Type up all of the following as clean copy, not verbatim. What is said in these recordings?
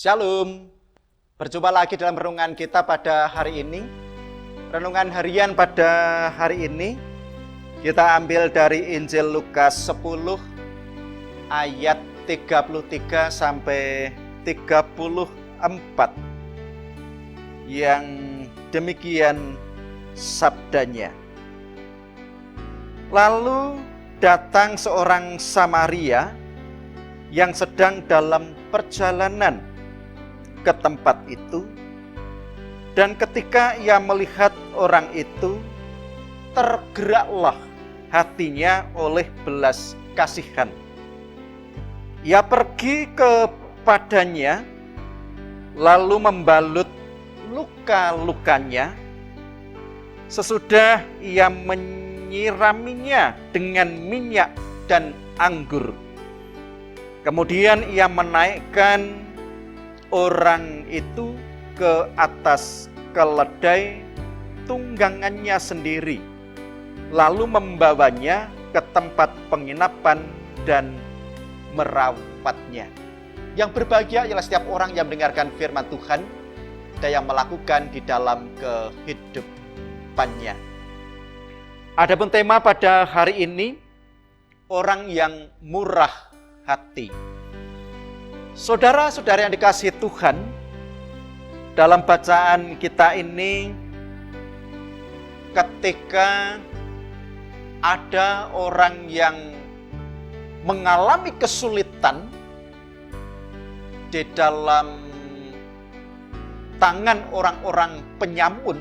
Shalom, berjumpa lagi dalam renungan kita pada hari ini. Renungan harian pada hari ini kita ambil dari Injil Lukas 10 ayat 33 sampai 34 yang demikian sabdanya. Lalu datang seorang Samaria yang sedang dalam perjalanan ke tempat itu, dan ketika ia melihat orang itu, tergeraklah hatinya oleh belas kasihan. Ia pergi kepadanya, lalu membalut luka-lukanya. Sesudah ia menyiraminya dengan minyak dan anggur. Kemudian ia menaikkan orang itu ke atas keledai tunggangannya sendiri, lalu membawanya ke tempat penginapan dan merawatnya. Yang berbahagia ialah setiap orang yang mendengarkan firman Tuhan dan yang melakukan di dalam kehidupannya. Adapun tema pada hari ini, orang yang murah hati. Saudara-saudara yang dikasihi Tuhan, dalam bacaan kita ini, ketika ada orang yang mengalami kesulitan di dalam tangan orang-orang penyamun,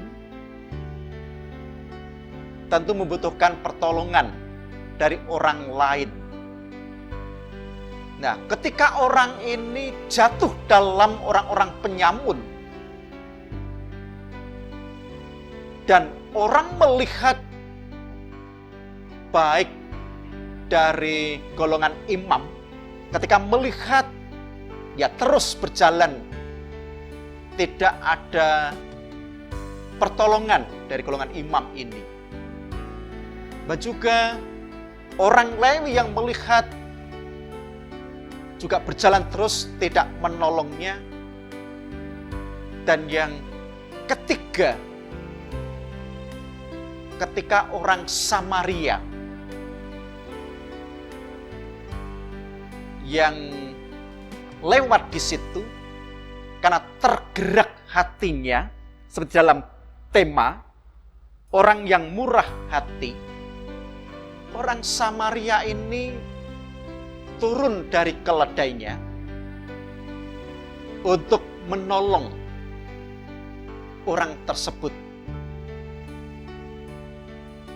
tentu membutuhkan pertolongan dari orang lain. Nah, ketika orang ini jatuh dalam orang-orang penyamun dan orang melihat baik dari golongan imam, ketika melihat ya terus berjalan, tidak ada pertolongan dari golongan imam ini. Dan juga orang Lewi yang melihat juga berjalan terus, tidak menolongnya. Dan yang ketiga, ketika orang Samaria yang lewat di situ, karena tergerak hatinya, seperti dalam tema orang yang murah hati, orang Samaria ini turun dari keledainya untuk menolong orang tersebut.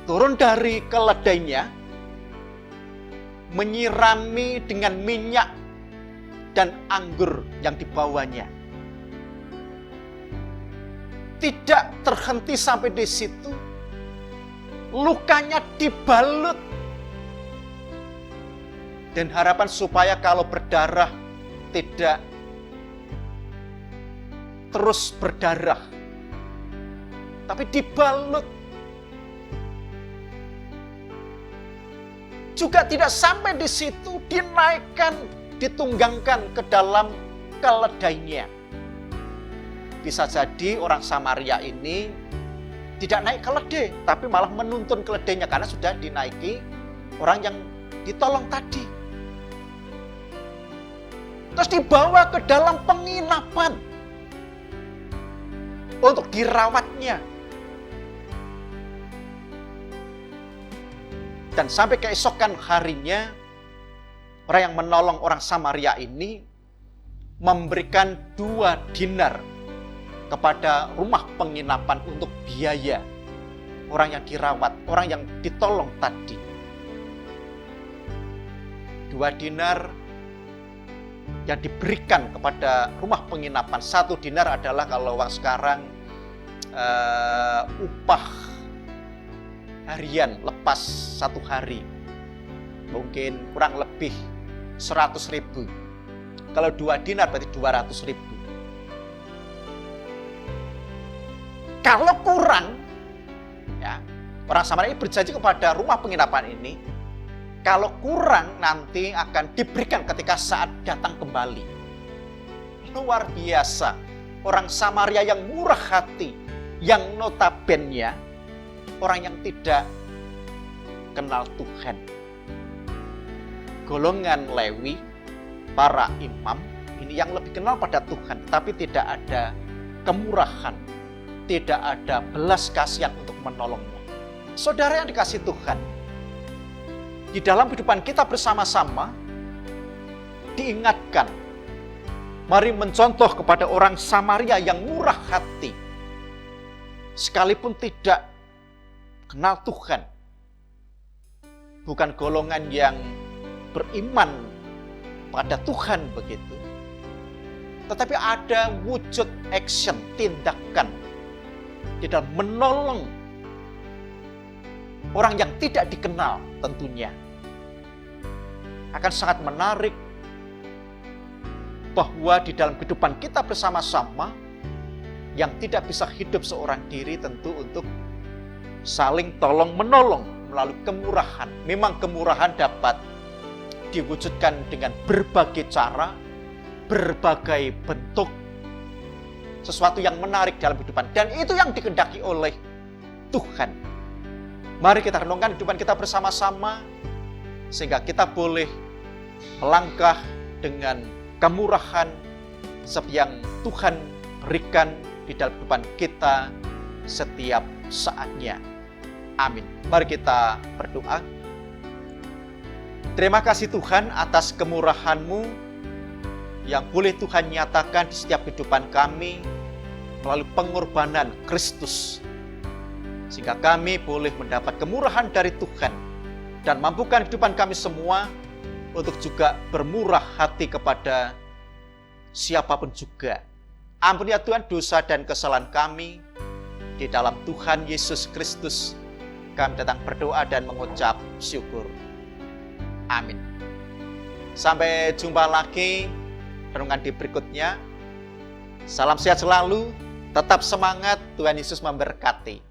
Turun dari keledainya, menyirami dengan minyak dan anggur yang dibawanya. Tidak terhenti sampai di situ, lukanya dibalut. Dan harapan supaya kalau berdarah tidak terus berdarah, tapi dibalut. Juga tidak sampai di situ, dinaikkan, ditunggangkan ke dalam keledainya. Bisa jadi orang Samaria ini tidak naik keledai, tapi malah menuntun keledainya karena sudah dinaiki orang yang ditolong tadi. Terus dibawa ke dalam penginapan untuk dirawatnya. Dan sampai keesokan harinya, orang yang menolong orang Samaria ini memberikan 2 dinar kepada rumah penginapan untuk biaya orang yang dirawat, orang yang ditolong tadi. 2 dinar yang diberikan kepada rumah penginapan. 1 dinar adalah kalau uang sekarang upah harian lepas 1 hari. Mungkin kurang lebih 100.000. Kalau 2 dinar berarti 200.000. Kalau kurang, ya, orang Samaria ini berjanji kepada rumah penginapan ini, Kalau kurang nanti akan diberikan ketika saat datang kembali. luar biasa. Orang Samaria yang murah hati, yang notabene orang yang tidak kenal Tuhan. Golongan Lewi, para imam, ini yang lebih kenal pada Tuhan, tapi tidak ada kemurahan, tidak ada belas kasihan untuk menolongnya. Saudara yang dikasih Tuhan, di dalam kehidupan kita bersama-sama, diingatkan, mari mencontoh kepada orang Samaria yang murah hati, sekalipun tidak kenal Tuhan, bukan golongan yang beriman pada Tuhan begitu, tetapi ada wujud action, tindakan di dalam menolong orang yang tidak dikenal tentunya. Akan sangat menarik bahwa di dalam kehidupan kita bersama-sama, yang tidak bisa hidup seorang diri tentu untuk saling tolong-menolong melalui kemurahan. Memang kemurahan dapat diwujudkan dengan berbagai cara, berbagai bentuk, sesuatu yang menarik dalam kehidupan. Dan itu yang dikehendaki oleh Tuhan. Mari kita renungkan kehidupan kita bersama-sama, sehingga kita boleh melangkah dengan kemurahan seperti yang Tuhan berikan di dalam kehidupan kita setiap saatnya. Amin. Mari kita berdoa. Terima kasih Tuhan atas kemurahan-Mu yang boleh Tuhan nyatakan di setiap kehidupan kami melalui pengorbanan Kristus. Sehingga kami boleh mendapat kemurahan dari Tuhan dan mampukan kehidupan kami semua untuk juga bermurah hati kepada siapapun juga. Ampuni ya Tuhan dosa dan kesalahan kami. Di dalam Tuhan Yesus Kristus kami datang berdoa dan mengucap syukur. Amin. Sampai jumpa lagi renungan di berikutnya. Salam sehat selalu, tetap semangat, Tuhan Yesus memberkati.